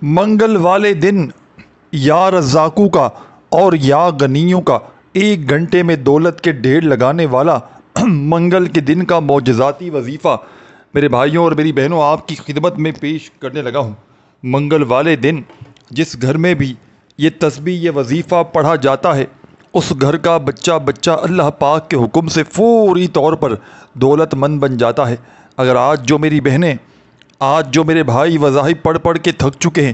منگل والے دن یا رزاقوں کا اور یا غنیوں کا 1 گھنٹے میں دولت کے ڈھیر لگانے والا منگل کے دن کا معجزاتی وظیفہ میرے بھائیوں اور میری بہنوں آپ کی خدمت میں پیش کرنے لگا ہوں۔ منگل والے دن جس گھر میں بھی یہ تسبیح یہ وظیفہ پڑھا جاتا ہے اس گھر کا بچہ بچہ اللہ پاک کے حکم سے فوری طور پر دولت مند بن جاتا ہے۔ اگر آج جو میری بہنیں آج جو میرے بھائی وظائف پڑھ پڑھ کے تھک چکے ہیں،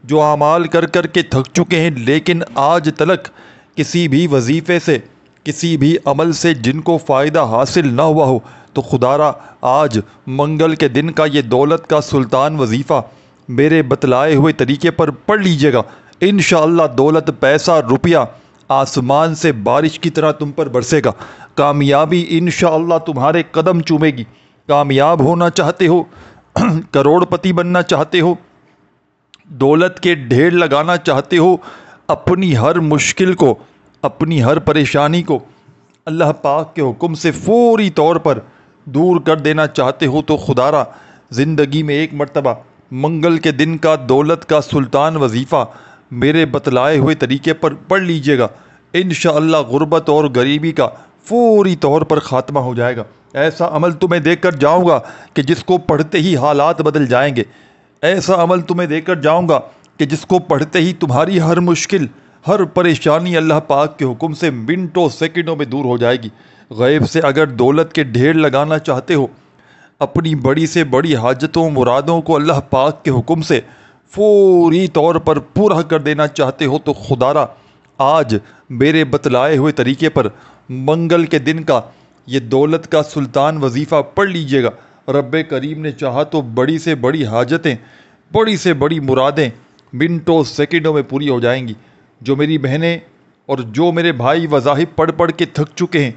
جو اعمال کر کر کے تھک چکے ہیں، لیکن آج تلک کسی بھی وظیفے سے کسی بھی عمل سے جن کو فائدہ حاصل نہ ہوا ہو، تو خدا را آج منگل کے دن کا یہ دولت کا سلطان وظیفہ میرے بتلائے ہوئے طریقے پر پڑھ لیجئے گا۔ انشاءاللہ دولت پیسہ روپیہ آسمان سے بارش کی طرح تم پر برسے گا۔ کامیابی انشاءاللہ تمہارے قدم چومے گی۔ کامیاب ہونا چاہتے ہو، کروڑ پتی بننا چاہتے ہو، دولت کے ڈھیر لگانا چاہتے ہو، اپنی ہر مشکل کو اپنی ہر پریشانی کو اللہ پاک کے حکم سے فوری طور پر دور کر دینا چاہتے ہو، تو خدا را زندگی میں ایک مرتبہ منگل کے دن کا دولت کا سلطان وظیفہ میرے بتلائے ہوئے طریقے پر پڑھ لیجئے گا۔ انشاءاللہ غربت اور غریبی کا فوری طور پر خاتمہ ہو جائے گا۔ ایسا عمل تمہیں دے کر جاؤں گا کہ جس کو پڑھتے ہی حالات بدل جائیں گے۔ ایسا عمل تمہیں دے کر جاؤں گا کہ جس کو پڑھتے ہی تمہاری ہر مشکل ہر پریشانی اللہ پاک کے حکم سے منٹوں سیکنڈوں میں دور ہو جائے گی۔ غیب سے اگر دولت کے ڈھیر لگانا چاہتے ہو، اپنی بڑی سے بڑی حاجتوں مرادوں کو اللہ پاک کے حکم سے فوری طور پر پورا کر دینا چاہتے ہو، تو خدا را آج میرے بتلائے ہوئے طریقے پر منگل کے دن کا یہ دولت کا سلطان وظیفہ پڑھ لیجئے گا۔ رب کریم نے چاہا تو بڑی سے بڑی حاجتیں بڑی سے بڑی مرادیں منٹوں سیکنڈوں میں پوری ہو جائیں گی۔ جو میری بہنیں اور جو میرے بھائی وظائف پڑھ پڑھ کے تھک چکے ہیں،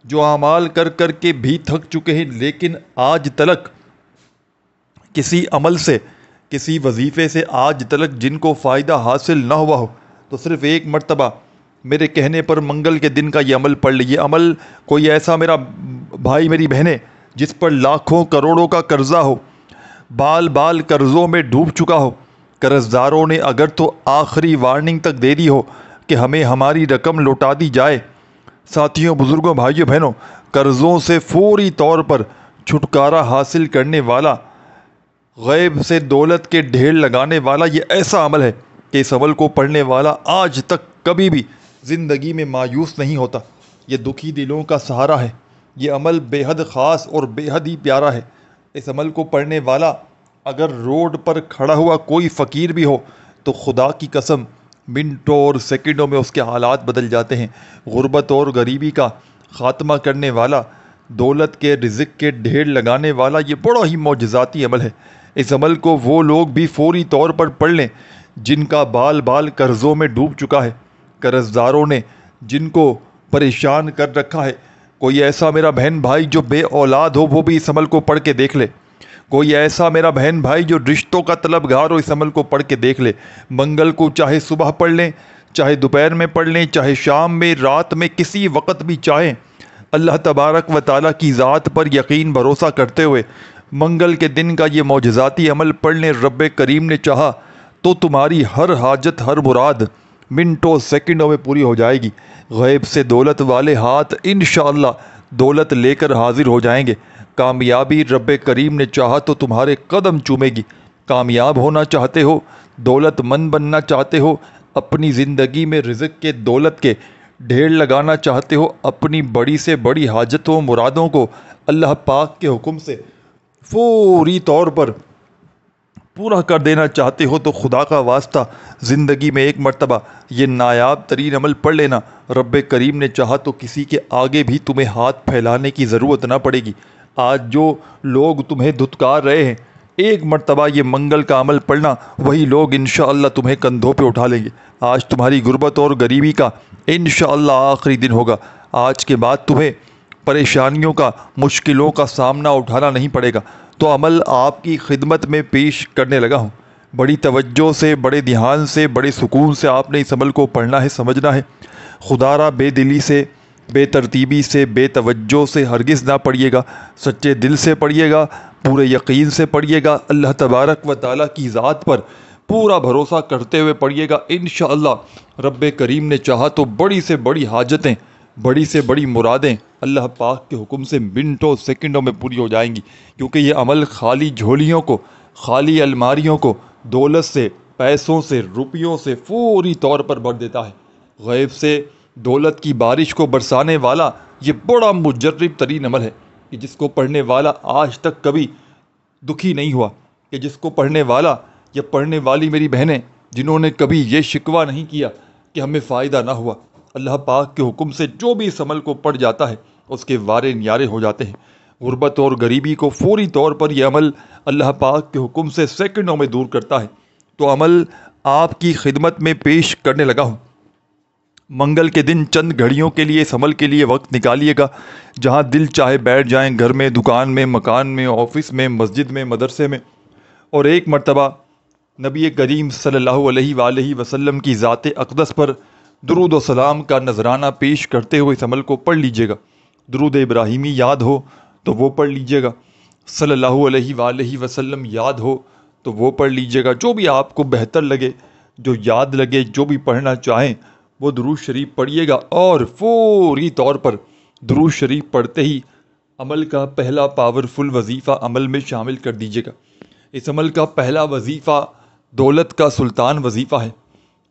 جو اعمال کر کر کے بھی تھک چکے ہیں، لیکن آج تلک کسی عمل سے کسی وظیفے سے آج تلک جن کو فائدہ حاصل نہ ہوا ہو، تو صرف ایک مرتبہ میرے کہنے پر منگل کے دن کا یہ عمل پڑھ لیجیے۔ عمل کوئی ایسا میرا بھائی میری بہنیں جس پر لاکھوں کروڑوں کا قرضہ ہو، بال بال قرضوں میں ڈوب چکا ہو، قرض داروں نے اگر تو آخری وارننگ تک دے دی ہو کہ ہمیں ہماری رقم لوٹا دی جائے۔ ساتھیوں، بزرگوں، بھائیوں، بہنوں، قرضوں سے فوری طور پر چھٹکارا حاصل کرنے والا، غیب سے دولت کے ڈھیر لگانے والا یہ ایسا عمل ہے کہ اس عمل کو پڑھنے والا آج تک کبھی بھی زندگی میں مایوس نہیں ہوتا۔ یہ دکھی دلوں کا سہارا ہے۔ یہ عمل بے حد خاص اور بے حد ہی پیارا ہے۔ اس عمل کو پڑھنے والا اگر روڈ پر کھڑا ہوا کوئی فقیر بھی ہو تو خدا کی قسم منٹوں اور سیکنڈوں میں اس کے حالات بدل جاتے ہیں۔ غربت اور غریبی کا خاتمہ کرنے والا، دولت کے رزق کے ڈھیر لگانے والا یہ بڑا ہی معجزاتی عمل ہے۔ اس عمل کو وہ لوگ بھی فوری طور پر پڑھ لیں جن کا بال بال قرضوں میں ڈوب چکا ہے، قرض داروں نے جن کو پریشان کر رکھا ہے۔ کوئی ایسا میرا بہن بھائی جو بے اولاد ہو وہ بھی اس عمل کو پڑھ کے دیکھ لے۔ کوئی ایسا میرا بہن بھائی جو رشتوں کا طلبگار ہو اس عمل کو پڑھ کے دیکھ لے۔ منگل کو چاہے صبح پڑھ لیں، چاہے دوپہر میں پڑھ لیں، چاہے شام میں، رات میں، کسی وقت بھی چاہیں، اللہ تبارک و تعالیٰ کی ذات پر یقین بھروسہ کرتے ہوئے منگل کے دن کا یہ معجزاتی عمل پڑھ لیں۔ رب کریم نے چاہا تو تمہاری ہر حاجت ہر مراد منٹوں سیکنڈوں میں پوری ہو جائے گی۔ غیب سے دولت والے ہاتھ انشاءاللہ دولت لے کر حاضر ہو جائیں گے۔ کامیابی رب کریم نے چاہا تو تمہارے قدم چومے گی۔ کامیاب ہونا چاہتے ہو، دولت مند بننا چاہتے ہو، اپنی زندگی میں رزق کے دولت کے ڈھیر لگانا چاہتے ہو، اپنی بڑی سے بڑی حاجتوں مرادوں کو اللہ پاک کے حکم سے فوری طور پر پورا کر دینا چاہتے ہو، تو خدا کا واسطہ زندگی میں ایک مرتبہ یہ نایاب ترین عمل پڑھ لینا۔ رب کریم نے چاہا تو کسی کے آگے بھی تمہیں ہاتھ پھیلانے کی ضرورت نہ پڑے گی۔ آج جو لوگ تمہیں دھتکار رہے ہیں، ایک مرتبہ یہ منگل کا عمل پڑھنا، وہی لوگ انشاءاللہ تمہیں کندھوں پہ اٹھا لیں گے۔ آج تمہاری غربت اور غریبی کا انشاءاللہ آخری دن ہوگا۔ آج کے بعد تمہیں پریشانیوں کا، مشکلوں کا سامنا اٹھانا نہیں پڑے گا۔ تو عمل آپ کی خدمت میں پیش کرنے لگا ہوں۔ بڑی توجہ سے، بڑے دھیان سے، بڑے سکون سے آپ نے اس عمل کو پڑھنا ہے، سمجھنا ہے۔ خدا را بے دلی سے، بے ترتیبی سے، بے توجہ سے ہرگز نہ پڑھیے گا۔ سچے دل سے پڑھیے گا، پورے یقین سے پڑھیے گا، اللہ تبارک و تعالیٰ کی ذات پر پورا بھروسہ کرتے ہوئے پڑھیے گا۔ انشاءاللہ رب کریم نے چاہا تو بڑی سے بڑی حاجتیں، بڑی سے بڑی مرادیں اللہ پاک کے حکم سے منٹوں سیکنڈوں میں پوری ہو جائیں گی، کیونکہ یہ عمل خالی جھولیوں کو، خالی الماریوں کو دولت سے، پیسوں سے، روپیوں سے فوری طور پر بھر دیتا ہے۔ غیب سے دولت کی بارش کو برسانے والا یہ بڑا مجرب ترین عمل ہے کہ جس کو پڑھنے والا آج تک کبھی دکھی نہیں ہوا، کہ جس کو پڑھنے والا یا پڑھنے والی میری بہنیں جنہوں نے کبھی یہ شکوہ نہیں کیا کہ ہمیں فائدہ نہ ہوا۔ اللہ پاک کے حکم سے جو بھی اس عمل کو پڑھ جاتا ہے اس کے وارے نیارے ہو جاتے ہیں۔ غربت اور غریبی کو فوری طور پر یہ عمل اللہ پاک کے حکم سے سیکنڈوں میں دور کرتا ہے۔ تو عمل آپ کی خدمت میں پیش کرنے لگا ہوں۔ منگل کے دن چند گھڑیوں کے لیے اس عمل کے لیے وقت نکالیے گا، جہاں دل چاہے بیٹھ جائیں، گھر میں، دکان میں، مکان میں، آفس میں، مسجد میں، مدرسے میں، اور ایک مرتبہ نبی کریم صلی اللہ علیہ وآلہ وسلم کی ذات اقدس پر درود و سلام کا نذرانہ پیش کرتے ہوئے اس عمل کو پڑھ لیجیے گا۔ درود ابراہیمی یاد ہو تو وہ پڑھ لیجیے گا، صلی اللہ علیہ وآلہ وسلم یاد ہو تو وہ پڑھ لیجیے گا، جو بھی آپ کو بہتر لگے، جو یاد لگے، جو بھی پڑھنا چاہیں وہ درود شریف پڑھیے گا، اور فوری طور پر درود شریف پڑھتے ہی عمل کا پہلا پاورفل وظیفہ عمل میں شامل کر دیجیے گا۔ اس عمل کا پہلا وظیفہ دولت کا سلطان وظیفہ ہے۔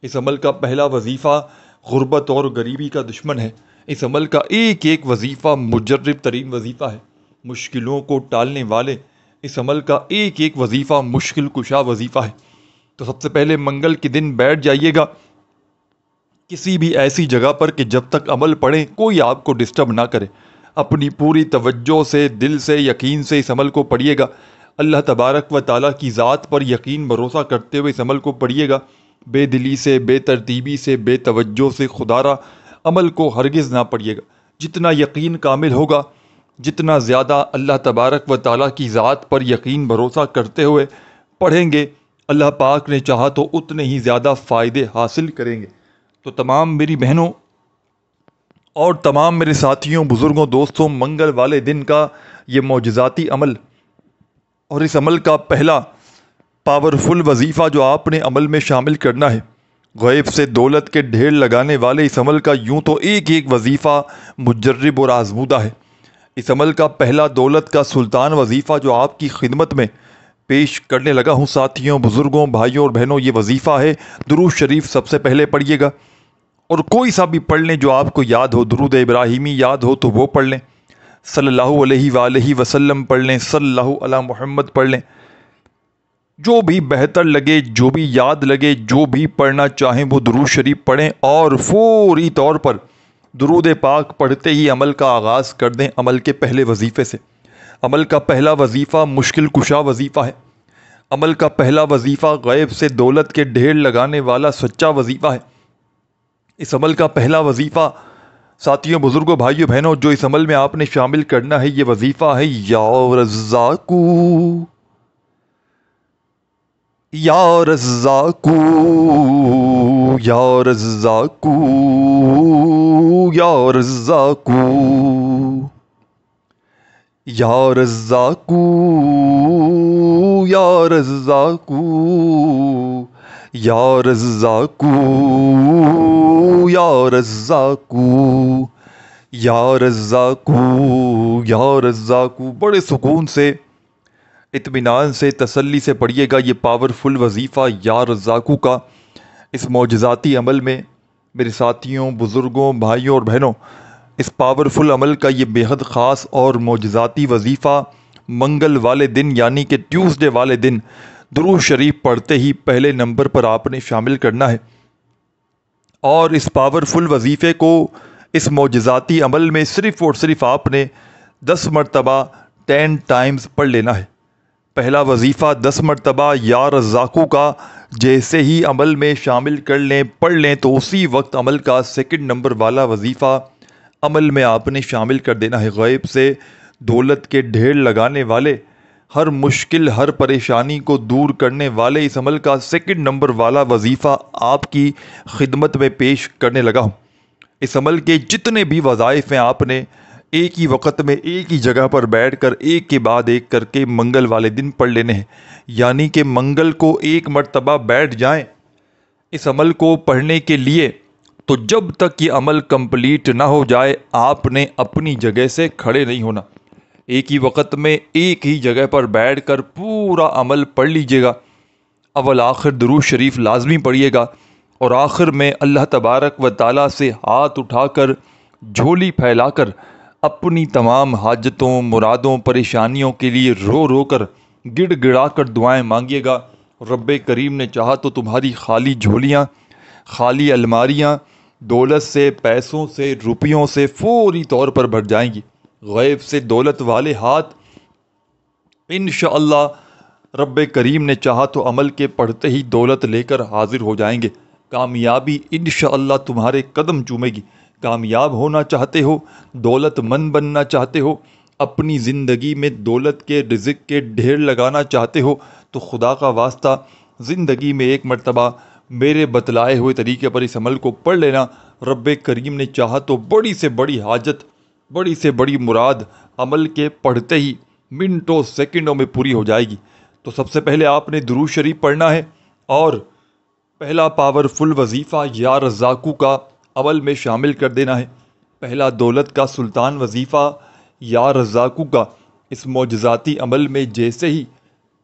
اس عمل کا پہلا وظیفہ غربت اور غریبی کا دشمن ہے۔ اس عمل کا ایک ایک وظیفہ مجرب ترین وظیفہ ہے، مشکلوں کو ٹالنے والے۔ اس عمل کا ایک ایک وظیفہ مشکل کشا وظیفہ ہے۔ تو سب سے پہلے منگل کے دن بیٹھ جائیے گا کسی بھی ایسی جگہ پر کہ جب تک عمل پڑھیں کوئی آپ کو ڈسٹرب نہ کرے۔ اپنی پوری توجہ سے، دل سے، یقین سے اس عمل کو پڑھیے گا۔ اللہ تبارک و تعالیٰ کی ذات پر یقین بھروسہ کرتے ہوئے اس عمل کو پڑھیے گا۔ بے دلی سے، بے ترتیبی سے، بے توجہ سے خدارا عمل کو ہرگز نہ پڑھیے گا۔ جتنا یقین کامل ہوگا، جتنا زیادہ اللہ تبارک و تعالیٰ کی ذات پر یقین بھروسہ کرتے ہوئے پڑھیں گے، اللہ پاک نے چاہا تو اتنے ہی زیادہ فائدے حاصل کریں گے۔ تو تمام میری بہنوں اور تمام میرے ساتھیوں، بزرگوں، دوستوں، منگل والے دن کا یہ معجزاتی عمل اور اس عمل کا پہلا پاورفل وظیفہ جو آپ نے عمل میں شامل کرنا ہے، غیب سے دولت کے ڈھیر لگانے والے اس عمل کا یوں تو ایک ایک وظیفہ مجرب اور آزمودہ ہے۔ اس عمل کا پہلا دولت کا سلطان وظیفہ جو آپ کی خدمت میں پیش کرنے لگا ہوں ساتھیوں، بزرگوں، بھائیوں اور بہنوں، یہ وظیفہ ہے درود شریف سب سے پہلے پڑھیے گا، اور کوئی سا بھی پڑھ لیں جو آپ کو یاد ہو۔ درود ابراہیمی یاد ہو تو وہ پڑھ لیں، صلی اللہ علیہ وآلہ وسلم پڑھ لیں، صلی اللہ علی محمد پڑھ لیں، جو بھی بہتر لگے، جو بھی یاد لگے، جو بھی پڑھنا چاہیں وہ درود شریف پڑھیں، اور فوری طور پر درود پاک پڑھتے ہی عمل کا آغاز کر دیں عمل کے پہلے وظیفے سے۔ عمل کا پہلا وظیفہ مشکل کشا وظیفہ ہے۔ عمل کا پہلا وظیفہ غیب سے دولت کے ڈھیر لگانے والا سچا وظیفہ ہے۔ اس عمل کا پہلا وظیفہ ساتھیوں، بزرگوں، بھائیوں، بہنوں، جو اس عمل میں آپ نے شامل کرنا ہے، یہ وظیفہ ہے یا رزاقو، یا رزاقو، یا رزاقو، یا رزاقو، یا رزاقو، یا رزاقو، یا رزاقو، یا رزاقو، یا رزاقو، یا رزاقو۔ بڑے سکون سے، اطمینان سے، تسلی سے پڑھیے گا یہ پاورفل وظیفہ یا رزاقو کا۔ اس معجزاتی عمل میں میرے ساتھیوں، بزرگوں، بھائیوں اور بہنوں، اس پاورفل عمل کا یہ بے حد خاص اور معجزاتی وظیفہ منگل والے دن یعنی کہ ٹیوزڈے والے دن درود شریف پڑھتے ہی پہلے نمبر پر آپ نے شامل کرنا ہے، اور اس پاورفل وظیفے کو اس معجزاتی عمل میں صرف اور صرف آپ نے 10 مرتبہ 10 ٹائمز پڑھ لینا ہے۔ پہلا وظیفہ 10 مرتبہ یا رزاقو کا جیسے ہی عمل میں شامل کر لیں، پڑھ لیں، تو اسی وقت عمل کا سیکنڈ نمبر والا وظیفہ عمل میں آپ نے شامل کر دینا ہے۔ غیب سے دولت کے ڈھیر لگانے والے، ہر مشکل، ہر پریشانی کو دور کرنے والے اس عمل کا سیکنڈ نمبر والا وظیفہ آپ کی خدمت میں پیش کرنے لگا ہوں۔ اس عمل کے جتنے بھی وظائف ہیں آپ نے ایک ہی وقت میں ایک ہی جگہ پر بیٹھ کر ایک کے بعد ایک کر کے منگل والے دن پڑھ لینے ہیں، یعنی کہ منگل کو ایک مرتبہ بیٹھ جائیں اس عمل کو پڑھنے کے لیے، تو جب تک یہ عمل کمپلیٹ نہ ہو جائے آپ نے اپنی جگہ سے کھڑے نہیں ہونا۔ ایک ہی وقت میں ایک ہی جگہ پر بیٹھ کر پورا عمل پڑھ لیجئے گا۔ اول آخر درود شریف لازمی پڑھیے گا، اور آخر میں اللہ تبارک و تعالیٰ سے ہاتھ اٹھا کر جھولی پھیلا کر اپنی تمام حاجتوں، مرادوں، پریشانیوں کے لیے رو رو کر گڑ گڑا کر دعائیں مانگیے گا۔ رب کریم نے چاہا تو تمہاری خالی جھولیاں، خالی الماریاں دولت سے، پیسوں سے، روپیوں سے فوری طور پر بھر جائیں گی۔ غیب سے دولت والے ہاتھ انشاءاللہ رب کریم نے چاہا تو عمل کے پڑھتے ہی دولت لے کر حاضر ہو جائیں گے۔ کامیابی انشاءاللہ تمہارے قدم چومے گی۔ کامیاب ہونا چاہتے ہو، دولت مند بننا چاہتے ہو، اپنی زندگی میں دولت کے، رزق کے ڈھیر لگانا چاہتے ہو، تو خدا کا واسطہ زندگی میں ایک مرتبہ میرے بتلائے ہوئے طریقے پر اس عمل کو پڑھ لینا۔ رب کریم نے چاہا تو بڑی سے بڑی حاجت، بڑی سے بڑی مراد عمل کے پڑھتے ہی منٹوں سیکنڈوں میں پوری ہو جائے گی۔ تو سب سے پہلے آپ نے درود شریف پڑھنا ہے، اور پہلا پاورفل وظیفہ یا رزاقو کا عمل میں شامل کر دینا ہے۔ پہلا دولت کا سلطان وظیفہ یا رزاقو کا اس معجزاتی عمل میں جیسے ہی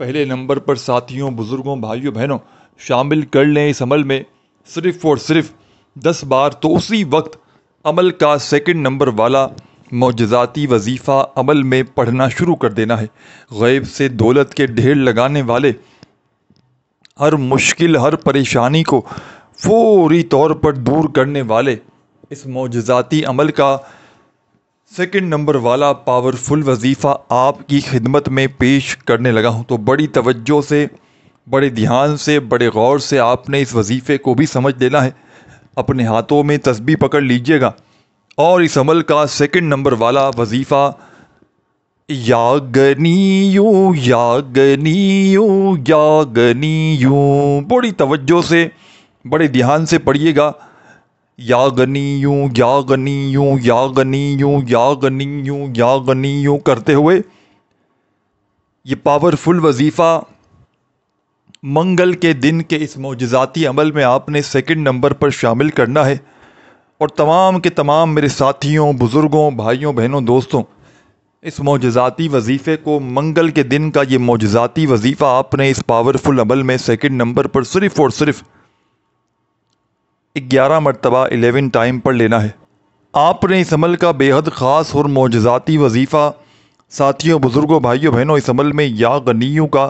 پہلے نمبر پر ساتھیوں، بزرگوں، بھائیوں، بہنوں شامل کر لیں اس عمل میں، صرف اور صرف 10 بار، تو اسی وقت عمل کا سیکنڈ نمبر والا معجزاتی وظیفہ عمل میں پڑھنا شروع کر دینا ہے۔ غیب سے دولت کے ڈھیر لگانے والے، ہر مشکل، ہر پریشانی کو فوری طور پر دور کرنے والے اس معجزاتی عمل کا سیکنڈ نمبر والا پاورفل وظیفہ آپ کی خدمت میں پیش کرنے لگا ہوں۔ تو بڑی توجہ سے، بڑے دھیان سے، بڑے غور سے آپ نے اس وظیفے کو بھی سمجھ لینا ہے۔ اپنے ہاتھوں میں تسبیح پکڑ لیجئے گا، اور اس عمل کا سیکنڈ نمبر والا وظیفہ یا گنیو یا گنیو یا گنیو، بڑی توجہ سے، بڑے دھیان سے پڑھیے گا۔ یا غنیو یا غنیو یا غنیو یا غنیو یا غنیو کرتے ہوئے یہ پاورفل وظیفہ منگل کے دن کے اس معجزاتی عمل میں آپ نے سیکنڈ نمبر پر شامل کرنا ہے۔ اور تمام کے تمام میرے ساتھیوں، بزرگوں، بھائیوں، بہنوں، دوستوں، اس معجزاتی وظیفے کو، منگل کے دن کا یہ معجزاتی وظیفہ آپ نے اس پاورفل عمل میں سیکنڈ نمبر پر صرف اور صرف 11 مرتبہ 11 ٹائم پڑھ لینا ہے۔ آپ نے اس عمل کا بے حد خاص اور معجزاتی وظیفہ ساتھیوں، بزرگوں، بھائیوں، بہنوں اس عمل میں یا غنیوں کا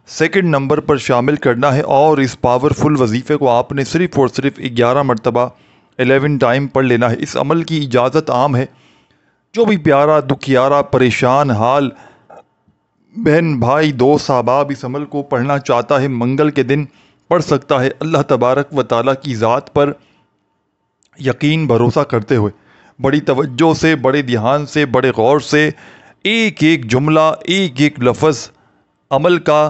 سیکنڈ نمبر پر شامل کرنا ہے، اور اس پاورفل وظیفے کو آپ نے صرف اور صرف 11 مرتبہ 11 ٹائم پڑھ لینا ہے۔ اس عمل کی اجازت عام ہے، جو بھی پیارا، دکھیارا، پریشان حال بہن، بھائی، دوست، احباب اس عمل کو پڑھنا چاہتا ہے منگل کے دن پڑھ سکتا ہے، اللہ تبارک و تعالیٰ کی ذات پر یقین بھروسہ کرتے ہوئے بڑی توجہ سے، بڑے دھیان سے، بڑے غور سے ایک ایک جملہ، ایک ایک لفظ عمل کا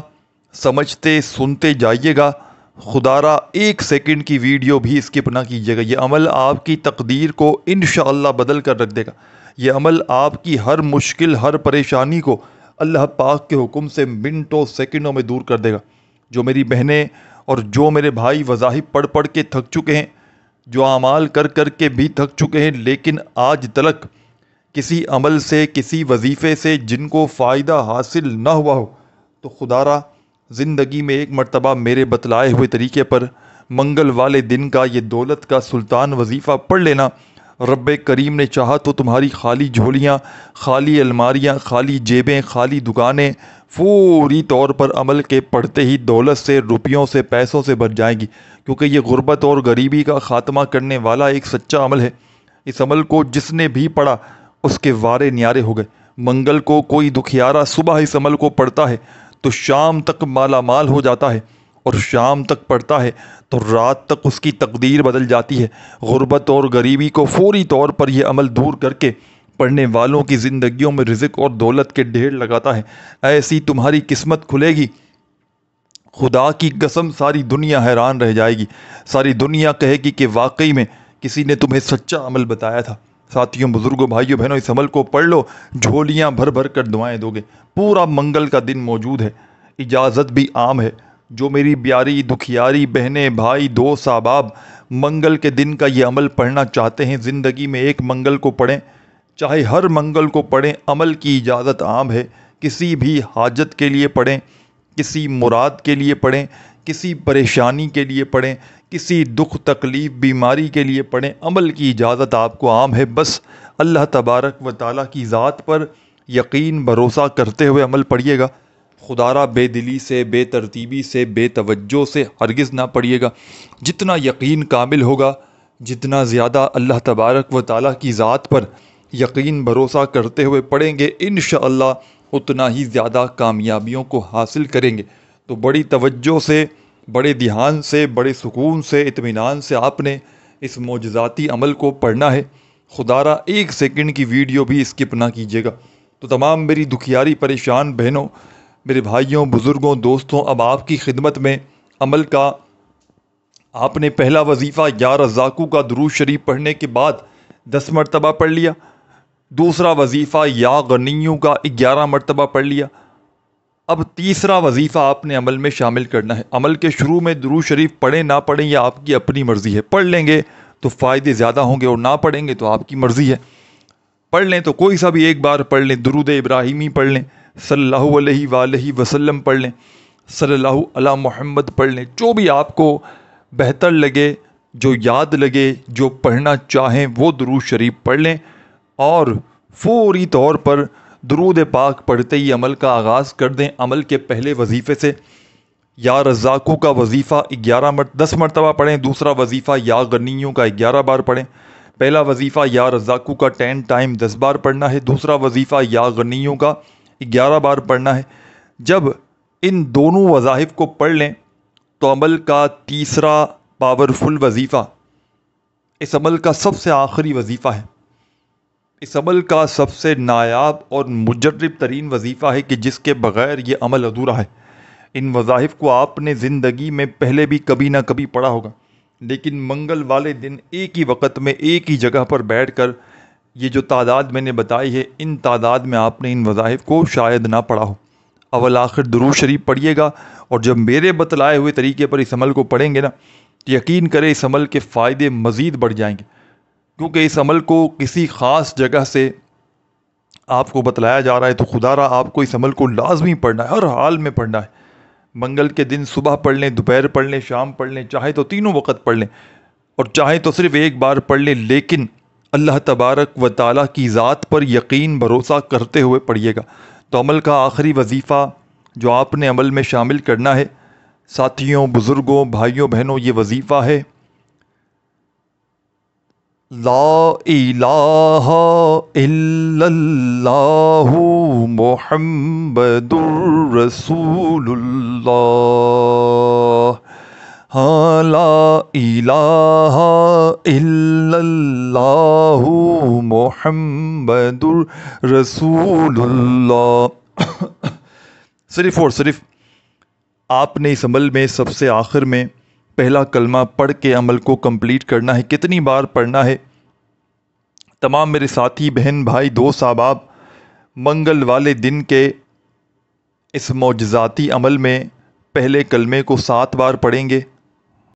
سمجھتے سنتے جائیے گا۔ خدارا 1 سیکنڈ کی ویڈیو بھی اسکپ نہ کیجیے گا۔ یہ عمل آپ کی تقدیر کو انشاءاللہ بدل کر رکھ دے گا۔ یہ عمل آپ کی ہر مشکل، ہر پریشانی کو اللہ پاک کے حکم سے منٹوں سیکنڈوں میں دور کر دے گا۔ جو میری بہنیں اور جو میرے بھائی وظائف پڑھ پڑھ کے تھک چکے ہیں، جو اعمال کر کر کے بھی تھک چکے ہیں، لیکن آج تلک کسی عمل سے، کسی وظیفے سے جن کو فائدہ حاصل نہ ہوا ہو، تو خدارا زندگی میں ایک مرتبہ میرے بتلائے ہوئے طریقے پر منگل والے دن کا یہ دولت کا سلطان وظیفہ پڑھ لینا۔ رب کریم نے چاہا تو تمہاری خالی جھولیاں، خالی الماریاں، خالی جیبیں، خالی دکانیں فوری طور پر عمل کے پڑھتے ہی دولت سے، روپیوں سے، پیسوں سے بھر جائیں گی، کیونکہ یہ غربت اور غریبی کا خاتمہ کرنے والا ایک سچا عمل ہے۔ اس عمل کو جس نے بھی پڑھا اس کے وارے نیارے ہو گئے۔ منگل کو کوئی دکھیارا صبح اس عمل کو پڑھتا ہے تو شام تک مالا مال ہو جاتا ہے، اور شام تک پڑھتا ہے تو رات تک اس کی تقدیر بدل جاتی ہے۔ غربت اور غریبی کو فوری طور پر یہ عمل دور کر کے پڑھنے والوں کی زندگیوں میں رزق اور دولت کے ڈھیر لگاتا ہے۔ ایسی تمہاری قسمت کھلے گی، خدا کی قسم ساری دنیا حیران رہ جائے گی۔ ساری دنیا کہے گی کہ واقعی میں کسی نے تمہیں سچا عمل بتایا تھا۔ ساتھیوں بزرگوں بھائیوں بہنوں اس عمل کو پڑھ لو، جھولیاں بھر بھر کر دعائیں دو گے۔ پورا منگل کا دن موجود ہے، اجازت بھی عام ہے۔ جو میری پیاری دکھیاری بہنیں بھائی دوست احباب منگل کے دن کا یہ عمل پڑھنا چاہتے ہیں، زندگی میں ایک منگل کو پڑھیں، چاہے ہر منگل کو پڑھیں، عمل کی اجازت عام ہے۔ کسی بھی حاجت کے لیے پڑھیں، کسی مراد کے لیے پڑھیں، کسی پریشانی کے لیے پڑھیں، کسی دکھ تکلیف بیماری کے لیے پڑھیں، عمل کی اجازت آپ کو عام ہے۔ بس اللہ تبارک و تعالیٰ کی ذات پر یقین بھروسہ کرتے ہوئے عمل پڑھیے گا۔ خدا را بے دلی سے، بے ترتیبی سے، بے توجہ سے ہرگز نہ پڑھیے گا۔ جتنا یقین کامل ہوگا، جتنا زیادہ اللہ تبارک و تعالیٰ کی ذات پر یقین بھروسہ کرتے ہوئے پڑھیں گے، انشاءاللہ اتنا ہی زیادہ کامیابیوں کو حاصل کریں گے۔ تو بڑی توجہ سے، بڑے دھیان سے، بڑے سکون سے، اطمینان سے آپ نے اس معجزاتی عمل کو پڑھنا ہے۔ خدا را ایک سیکنڈ کی ویڈیو بھی اسکپ نہ کیجیے گا۔ تو تمام میری دکھیاری پریشان بہنوں، میرے بھائیوں بزرگوں دوستوں، اب آپ کی خدمت میں عمل کا آپ نے پہلا وظیفہ یا رزاقو کا درود شریف پڑھنے کے بعد 10 مرتبہ پڑھ لیا، دوسرا وظیفہ یا غنیوں کا 11 مرتبہ پڑھ لیا۔ اب تیسرا وظیفہ آپ نے عمل میں شامل کرنا ہے۔ عمل کے شروع میں درود شریف پڑھیں نہ پڑھیں یہ آپ کی اپنی مرضی ہے، پڑھ لیں گے تو فائدے زیادہ ہوں گے اور نہ پڑھیں گے تو آپ کی مرضی ہے۔ پڑھ لیں تو کوئی سا بھی ایک بار پڑھ لیں، درود ابراہیمی پڑھ لیں، صلی اللہ علیہ وآلہ وسلم پڑھ لیں، صلی اللہ علی محمد پڑھ لیں، جو بھی آپ کو بہتر لگے، جو یاد لگے، جو پڑھنا چاہیں وہ درود شریف پڑھ لیں اور فوری طور پر درود پاک پڑھتے ہی عمل کا آغاز کر دیں۔ عمل کے پہلے وظیفے سے یا رزاقوں کا وظیفہ 10 مرتبہ پڑھیں، دوسرا وظیفہ یا غنیوں کا 11 بار پڑھیں۔ پہلا وظیفہ یا رزاقوں کا 10 ٹائم 10 بار پڑھنا ہے، دوسرا وظیفہ یا غنیوں کا 11 بار پڑھنا ہے۔ جب ان دونوں وظائف کو پڑھ لیں تو عمل کا تیسرا پاورفل وظیفہ اس عمل کا سب سے آخری وظیفہ ہے، اس عمل کا سب سے نایاب اور مجرب ترین وظیفہ ہے کہ جس کے بغیر یہ عمل ادھورا ہے۔ ان وظائف کو آپ نے زندگی میں پہلے بھی کبھی نہ کبھی پڑھا ہوگا، لیکن منگل والے دن ایک ہی وقت میں ایک ہی جگہ پر بیٹھ کر یہ جو تعداد میں نے بتائی ہے، ان تعداد میں آپ نے ان وظائف کو شاید نہ پڑھا ہو۔ اول آخر درود شریف پڑھیے گا، اور جب میرے بتلائے ہوئے طریقے پر اس عمل کو پڑھیں گے نا، یقین کریں اس عمل کے فائدے مزید بڑھ جائیں گے، کیونکہ اس عمل کو کسی خاص جگہ سے آپ کو بتلایا جا رہا ہے۔ تو خدا را آپ کو اس عمل کو لازمی پڑھنا ہے، ہر حال میں پڑھنا ہے۔ منگل کے دن صبح پڑھ لیں، دوپہر پڑھ لیں، شام پڑھ لیں، چاہے تو تینوں وقت پڑھ لیں اور چاہے تو صرف ایک بار پڑھ لیں، لیکن اللہ تبارک و تعالیٰ کی ذات پر یقین بھروسہ کرتے ہوئے پڑھیے گا۔ تو عمل کا آخری وظیفہ جو آپ نے عمل میں شامل کرنا ہے ساتھیوں بزرگوں بھائیوں بہنوں، یہ وظیفہ ہے لا الہ الا اللہ محمد الرسول اللہ۔ ہاں، لا الہ الا اللہ محمد الرسول اللہ۔ صرف اور صرف آپ نے اس عمل میں سب سے آخر میں پہلا کلمہ پڑھ کے عمل کو کمپلیٹ کرنا ہے۔ کتنی بار پڑھنا ہے؟ تمام میرے ساتھی بہن بھائی دوست احباب منگل والے دن کے اس معجزاتی عمل میں پہلے کلمے کو 7 بار پڑھیں گے،